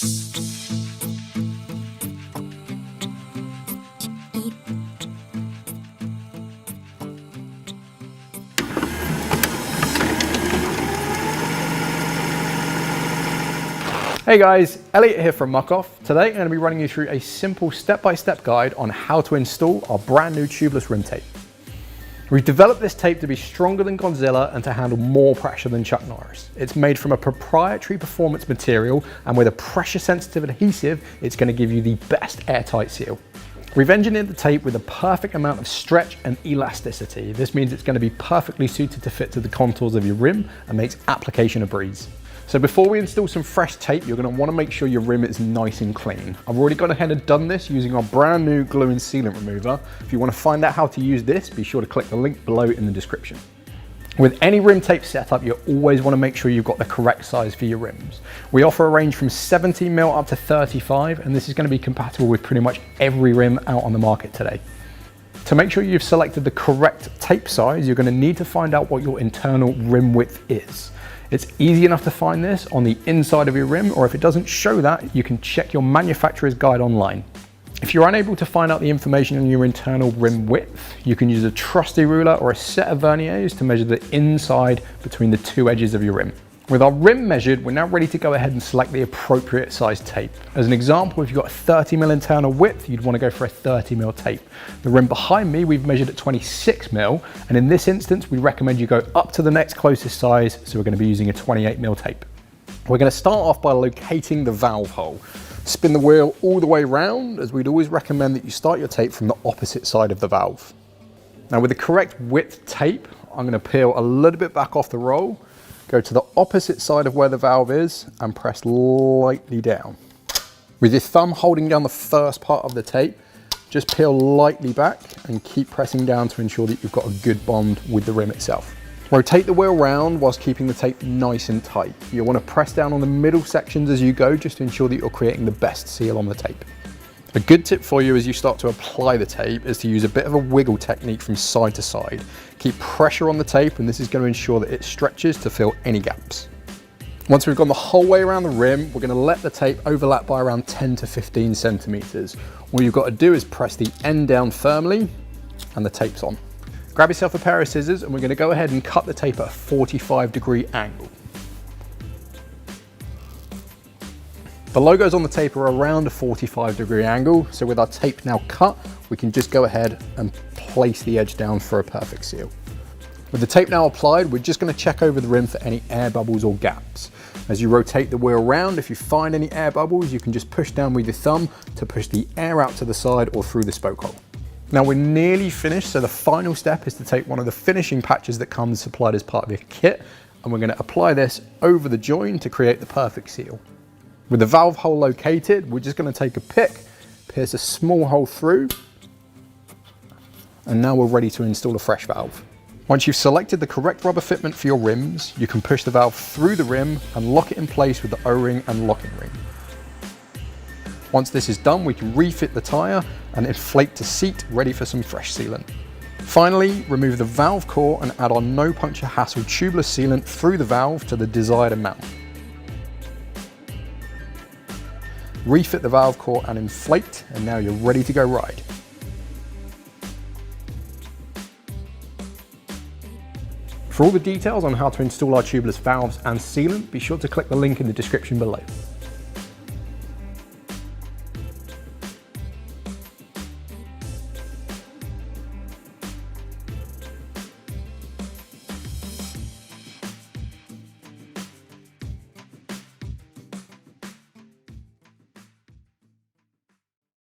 Hey guys, Elliot here from Muc-off. Today I'm going to be running you through a simple step-by-step guide on how to install our brand new tubeless rim tape. We've developed this tape to be stronger than Godzilla and to handle more pressure than Chuck Norris. It's made from a proprietary performance material, and with a pressure-sensitive adhesive, it's going to give you the best airtight seal. We've engineered the tape with a perfect amount of stretch and elasticity. This means it's going to be perfectly suited to fit to the contours of your rim and makes application a breeze. So before we install some fresh tape, you're going to want to make sure your rim is nice and clean. I've already gone ahead and done this using our brand new glue and sealant remover. If you want to find out how to use this, be sure to click the link below in the description. With any rim tape setup, you always want to make sure you've got the correct size for your rims. We offer a range from 17mm up to 35, and this is going to be compatible with pretty much every rim out on the market today. To make sure you've selected the correct tape size, you're going to need to find out what your internal rim width is. It's easy enough to find this on the inside of your rim, or if it doesn't show that, you can check your manufacturer's guide online. If you're unable to find out the information on your internal rim width, you can use a trusty ruler or a set of verniers to measure the inside between the two edges of your rim. With our rim measured, we're now ready to go ahead and select the appropriate size tape. As an example, if you've got a 30mm internal width, you'd want to go for a 30mm tape. The rim behind me, we've measured at 26mm, and in this instance, we recommend you go up to the next closest size, so we're going to be using a 28mm tape. We're going to start off by locating the valve hole. Spin the wheel all the way around, as we'd always recommend that you start your tape from the opposite side of the valve. Now with the correct width tape, I'm going to peel a little bit back off the roll, go to the opposite side of where the valve is and press lightly down. With your thumb holding down the first part of the tape, just peel lightly back and keep pressing down to ensure that you've got a good bond with the rim itself. Rotate the wheel round whilst keeping the tape nice and tight. You'll want to press down on the middle sections as you go, just to ensure that you're creating the best seal on the tape. A good tip for you as you start to apply the tape is to use a bit of a wiggle technique from side to side. Keep pressure on the tape, and this is going to ensure that it stretches to fill any gaps. Once we've gone the whole way around the rim, we're going to let the tape overlap by around 10 to 15 centimeters. All you've got to do is press the end down firmly and the tape's on. Grab yourself a pair of scissors and we're going to go ahead and cut the tape at a 45-degree angle. The logos on the tape are around a 45-degree angle, so with our tape now cut, we can just go ahead and place the edge down for a perfect seal. With the tape now applied, we're just going to check over the rim for any air bubbles or gaps. As you rotate the wheel around, if you find any air bubbles, you can just push down with your thumb to push the air out to the side or through the spoke hole. Now we're nearly finished, so the final step is to take one of the finishing patches that comes supplied as part of your kit, and we're going to apply this over the join to create the perfect seal. With the valve hole located, we're just going to take a pick, pierce a small hole through, and now we're ready to install a fresh valve. Once you've selected the correct rubber fitment for your rims, you can push the valve through the rim and lock it in place with the O-ring and locking ring. Once this is done, we can refit the tyre and inflate to seat, ready for some fresh sealant. Finally, remove the valve core and add our no puncture hassle tubeless sealant through the valve to the desired amount. Refit the valve core and inflate, and now you're ready to go ride. For all the details on how to install our tubeless valves and sealant, be sure to click the link in the description below.